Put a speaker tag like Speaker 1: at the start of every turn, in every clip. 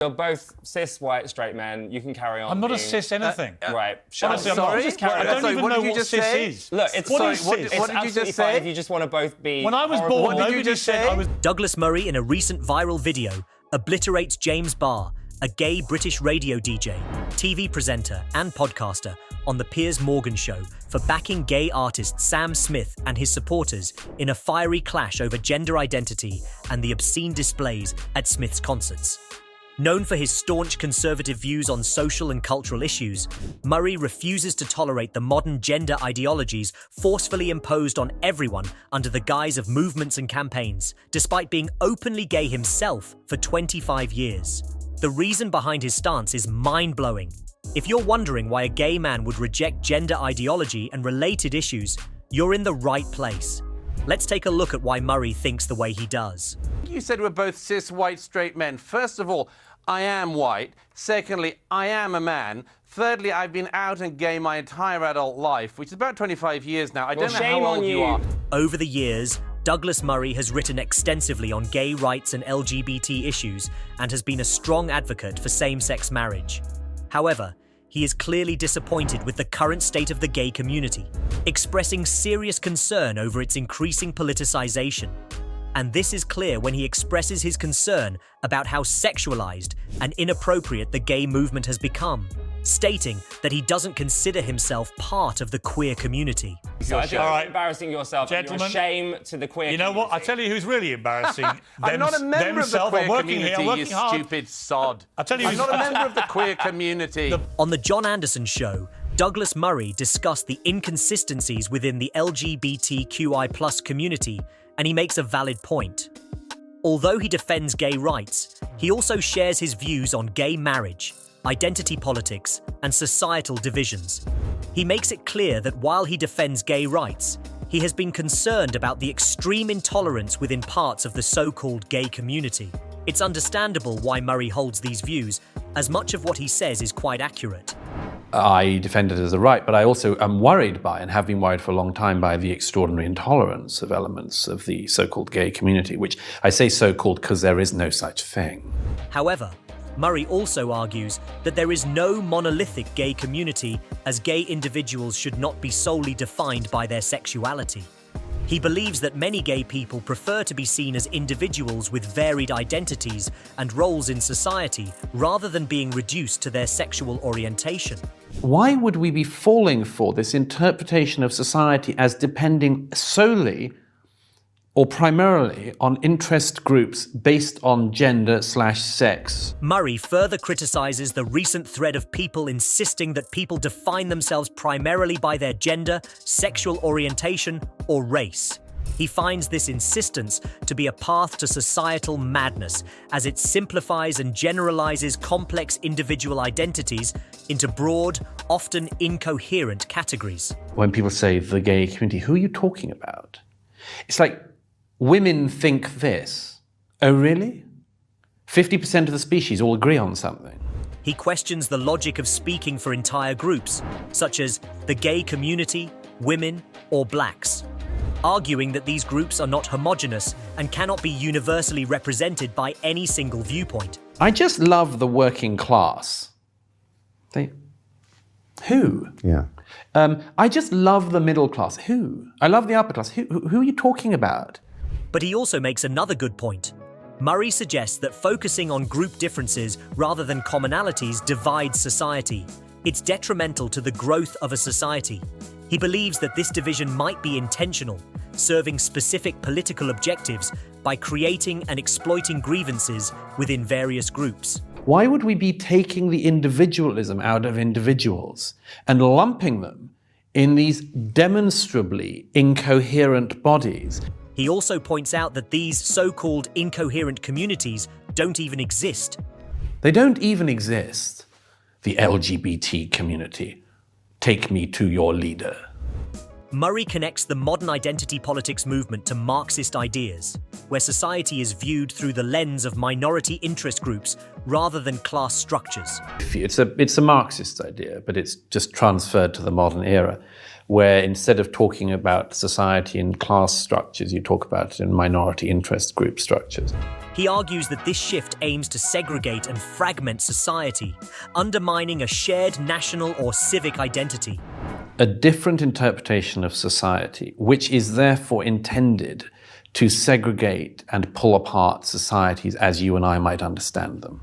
Speaker 1: You're both cis, white, straight men. You can carry on.
Speaker 2: I'm not a cis anything.
Speaker 1: Right.
Speaker 2: Honestly, I'm not.
Speaker 1: Just carry
Speaker 2: I don't
Speaker 1: on.
Speaker 2: even know what cis is.
Speaker 1: Look, it's
Speaker 2: what is cis?
Speaker 1: It's absolutely fine if you just want to both be.
Speaker 2: When I was
Speaker 1: horrible.
Speaker 2: born, nobody said I was.
Speaker 3: Douglas Murray, in a recent viral video, obliterates James Barr, a gay British radio DJ, TV presenter and podcaster on The Piers Morgan Show, for backing gay artist Sam Smith and his supporters in a fiery clash over gender identity and the obscene displays at Smith's concerts. Known for his staunch conservative views on social and cultural issues, Murray refuses to tolerate the modern gender ideologies forcefully imposed on everyone under the guise of movements and campaigns, despite being openly gay himself for 25 years. The reason behind his stance is mind-blowing. If you're wondering why a gay man would reject gender ideology and related issues, you're in the right place. Let's take a look at why Murray thinks the way he does.
Speaker 4: You said we're both cis, white, straight men. First of all, I am white. Secondly, I am a man. Thirdly, I've been out and gay my entire adult life, which is about 25 years now. I don't know how old you are.
Speaker 3: Over the years, Douglas Murray has written extensively on gay rights and LGBT issues and has been a strong advocate for same-sex marriage. However, he is clearly disappointed with the current state of the gay community, expressing serious concern over its increasing politicization. And this is clear when he expresses his concern about how sexualized and inappropriate the gay movement has become, stating that he doesn't consider himself part of the queer community.
Speaker 1: So I think you're embarrassing yourself.
Speaker 2: Gentlemen,
Speaker 1: you're a shame to the queer community.
Speaker 2: You know what? I tell you who's really embarrassing.
Speaker 4: I'm not a member of the queer community, you stupid sod.
Speaker 2: I tell you,
Speaker 4: I'm not a member of the queer community.
Speaker 3: On The John Anderson Show, Douglas Murray discussed the inconsistencies within the LGBTQI+ community, and he makes a valid point. Although he defends gay rights, he also shares his views on gay marriage, identity politics, and societal divisions. He makes it clear that while he defends gay rights, he has been concerned about the extreme intolerance within parts of the so-called gay community. It's understandable why Murray holds these views, as much of what he says is quite accurate.
Speaker 5: I defend it as a right, but I also am worried by, and have been worried for a long time, by the extraordinary intolerance of elements of the so-called gay community, which I say so-called because there is no such thing.
Speaker 3: However, Murray also argues that there is no monolithic gay community, as gay individuals should not be solely defined by their sexuality. He believes that many gay people prefer to be seen as individuals with varied identities and roles in society, rather than being reduced to their sexual orientation.
Speaker 5: Why would we be falling for this interpretation of society as depending solely or primarily on interest groups based on gender/sex?
Speaker 3: Murray further criticizes the recent thread of people insisting that people define themselves primarily by their gender, sexual orientation, or race. He finds this insistence to be a path to societal madness, as it simplifies and generalizes complex individual identities into broad, often incoherent categories.
Speaker 5: When people say the gay community, who are you talking about? It's like, women think this. Oh, really? 50% of the species all agree on something.
Speaker 3: He questions the logic of speaking for entire groups, such as the gay community, women, or blacks, arguing that these groups are not homogenous and cannot be universally represented by any single viewpoint.
Speaker 5: I just love the working class. Who?
Speaker 6: Yeah.
Speaker 5: I just love the middle class. Who? I love the upper class. Who are you talking about?
Speaker 3: But he also makes another good point. Murray suggests that focusing on group differences rather than commonalities divides society. It's detrimental to the growth of a society. He believes that this division might be intentional, serving specific political objectives by creating and exploiting grievances within various groups.
Speaker 5: Why would we be taking the individualism out of individuals and lumping them in these demonstrably incoherent bodies?
Speaker 3: He also points out that these so-called incoherent communities don't even exist.
Speaker 5: They don't even exist. The LGBT community. Take me to your leader.
Speaker 3: Murray connects the modern identity politics movement to Marxist ideas, where society is viewed through the lens of minority interest groups rather than class structures.
Speaker 5: It's a Marxist idea, but it's just transferred to the modern era. where instead of talking about society in class structures, you talk about it in minority interest group structures.
Speaker 3: He argues that this shift aims to segregate and fragment society, undermining a shared national or civic identity.
Speaker 5: A different interpretation of society, which is therefore intended to segregate and pull apart societies as you and I might understand them.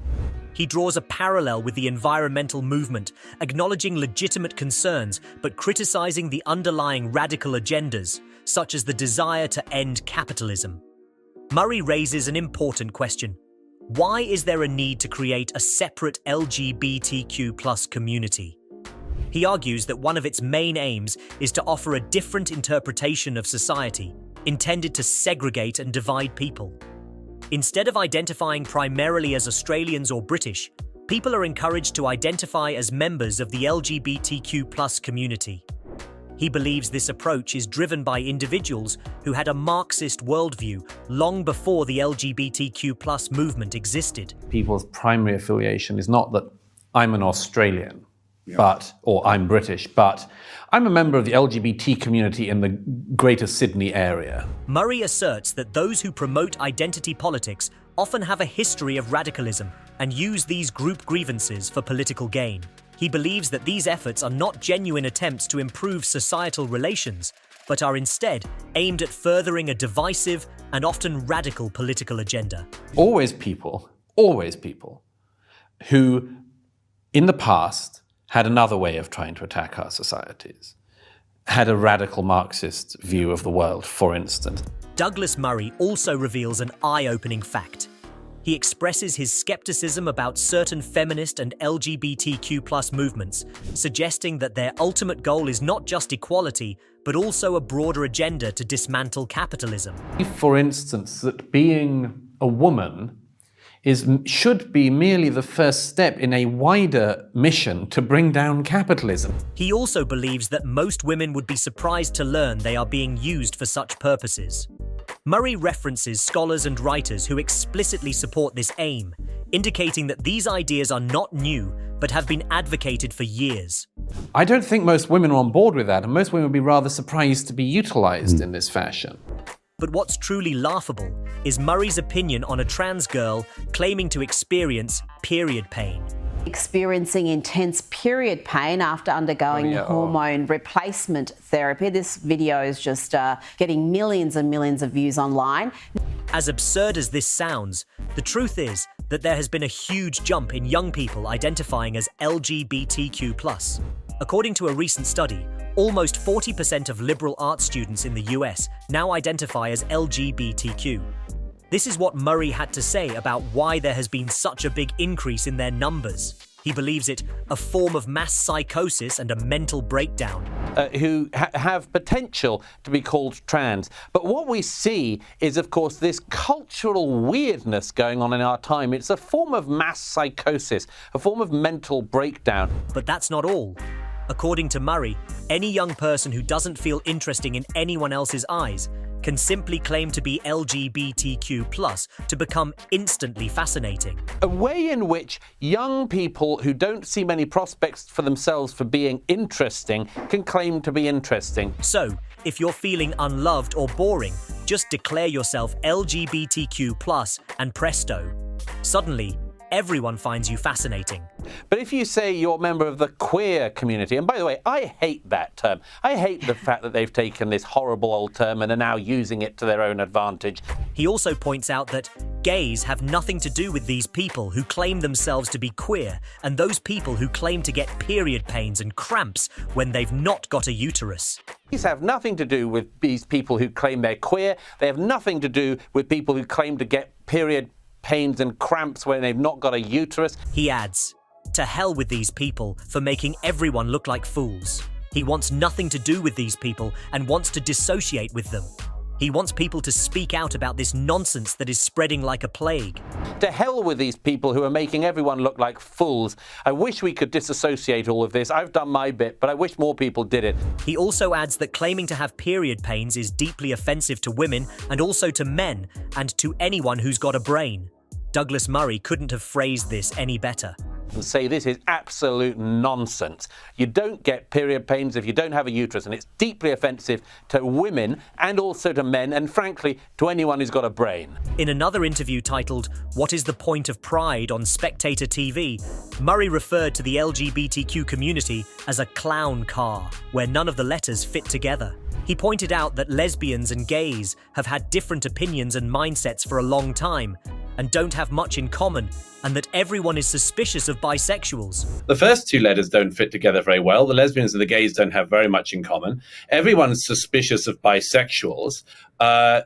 Speaker 3: He draws a parallel with the environmental movement, acknowledging legitimate concerns but criticizing the underlying radical agendas, such as the desire to end capitalism. Murray raises an important question. Why is there a need to create a separate LGBTQ+ community? He argues that one of its main aims is to offer a different interpretation of society, intended to segregate and divide people. Instead of identifying primarily as Australians or British, people are encouraged to identify as members of the LGBTQ+ community. He believes this approach is driven by individuals who had a Marxist worldview long before the LGBTQ+ movement existed.
Speaker 5: People's primary affiliation is not that I'm an Australian, or I'm British, but I'm a member of the LGBT community in the Greater Sydney area.
Speaker 3: Murray asserts that those who promote identity politics often have a history of radicalism and use these group grievances for political gain. He believes that these efforts are not genuine attempts to improve societal relations, but are instead aimed at furthering a divisive and often radical political agenda.
Speaker 5: Always people who, in the past, had another way of trying to attack our societies, had a radical Marxist view of the world, for instance.
Speaker 3: Douglas Murray also reveals an eye-opening fact. He expresses his skepticism about certain feminist and LGBTQ+ movements, suggesting that their ultimate goal is not just equality, but also a broader agenda to dismantle capitalism.
Speaker 5: For instance, that being a woman should be merely the first step in a wider mission to bring down capitalism.
Speaker 3: He also believes that most women would be surprised to learn they are being used for such purposes. Murray references scholars and writers who explicitly support this aim, indicating that these ideas are not new, but have been advocated for years.
Speaker 5: I don't think most women are on board with that, and most women would be rather surprised to be utilized in this fashion.
Speaker 3: But what's truly laughable is Murray's opinion on a trans girl claiming to experience period pain.
Speaker 6: Experiencing intense period pain after undergoing hormone replacement therapy. This video is just getting millions and millions of views online.
Speaker 3: As absurd as this sounds, the truth is that there has been a huge jump in young people identifying as LGBTQ+. According to a recent study, almost 40% of liberal arts students in the US now identify as LGBTQ. This is what Murray had to say about why there has been such a big increase in their numbers. He believes it a form of mass psychosis and a mental breakdown.
Speaker 4: Who have potential to be called trans. But what we see is, of course, this cultural weirdness going on in our time. It's a form of mass psychosis, a form of mental breakdown.
Speaker 3: But that's not all. According to Murray, any young person who doesn't feel interesting in anyone else's eyes can simply claim to be LGBTQ+ to become instantly fascinating.
Speaker 4: A way in which young people who don't see many prospects for themselves for being interesting can claim to be interesting.
Speaker 3: So, if you're feeling unloved or boring, just declare yourself LGBTQ+ and presto. Suddenly, everyone finds you fascinating.
Speaker 4: But if you say you're a member of the queer community, and by the way, I hate that term. I hate the fact that they've taken this horrible old term and are now using it to their own advantage.
Speaker 3: He also points out that gays have nothing to do with these people who claim themselves to be queer and those people who claim to get period pains and cramps when they've not got a uterus.
Speaker 4: These have nothing to do with these people who claim they're queer. They have nothing to do with people who claim to get period pains and cramps when they've not got a uterus.
Speaker 3: He adds, to hell with these people for making everyone look like fools. He wants nothing to do with these people and wants to dissociate with them. He wants people to speak out about this nonsense that is spreading like a plague.
Speaker 4: To hell with these people who are making everyone look like fools. I wish we could disassociate all of this. I've done my bit, but I wish more people did it.
Speaker 3: He also adds that claiming to have period pains is deeply offensive to women and also to men and to anyone who's got a brain. Douglas Murray couldn't have phrased this any better.
Speaker 4: and say this is absolute nonsense. You don't get period pains if you don't have a uterus, and it's deeply offensive to women and also to men, and frankly, to anyone who's got a brain.
Speaker 3: In another interview titled, "What is the Point of Pride?" on Spectator TV, Murray referred to the LGBTQ community as a clown car, where none of the letters fit together. He pointed out that lesbians and gays have had different opinions and mindsets for a long time, and don't have much in common, and that everyone is suspicious of bisexuals.
Speaker 7: The first two letters don't fit together very well. The lesbians and the gays don't have very much in common. Everyone's suspicious of bisexuals. A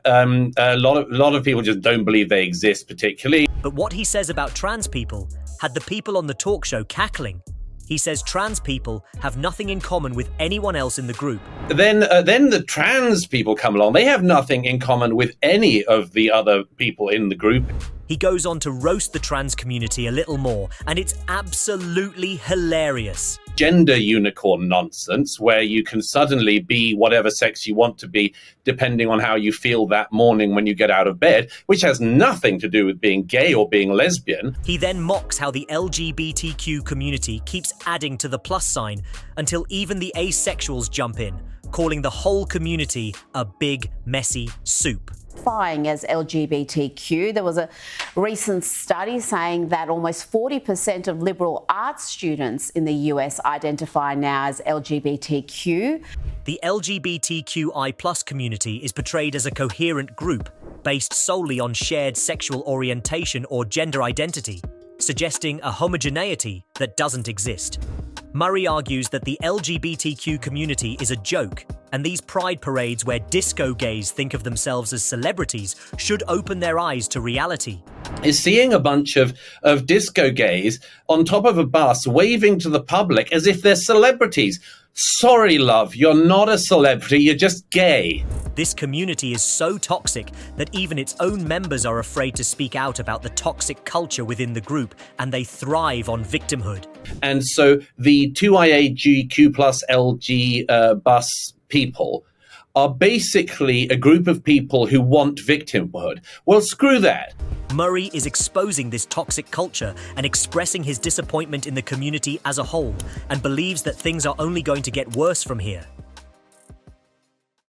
Speaker 7: lot of people just don't believe they exist particularly.
Speaker 3: But what he says about trans people had the people on the talk show cackling. He says trans people have nothing in common with anyone else in the group.
Speaker 7: Then the trans people come along. They have nothing in common with any of the other people in the group.
Speaker 3: He goes on to roast the trans community a little more, and it's absolutely hilarious.
Speaker 7: Gender unicorn nonsense, where you can suddenly be whatever sex you want to be, depending on how you feel that morning when you get out of bed, which has nothing to do with being gay or being lesbian.
Speaker 3: He then mocks how the LGBTQ community keeps adding to the plus sign until even the asexuals jump in, calling the whole community a big, messy soup.
Speaker 6: As LGBTQ. There was a recent study saying that almost 40% of liberal arts students in the US identify now as LGBTQ.
Speaker 3: The LGBTQI+ community is portrayed as a coherent group based solely on shared sexual orientation or gender identity, suggesting a homogeneity that doesn't exist. Murray argues that the LGBTQ community is a joke, and these pride parades where disco gays think of themselves as celebrities should open their eyes to reality.
Speaker 7: Is seeing a bunch of disco gays on top of a bus waving to the public as if they're celebrities. Sorry, love, you're not a celebrity, you're just gay.
Speaker 3: This community is so toxic that even its own members are afraid to speak out about the toxic culture within the group, and they thrive on victimhood.
Speaker 7: And so the 2IAGQ plus LG bus people are basically a group of people who want victimhood. Well, screw that.
Speaker 3: Murray is exposing this toxic culture and expressing his disappointment in the community as a whole, and believes that things are only going to get worse from here.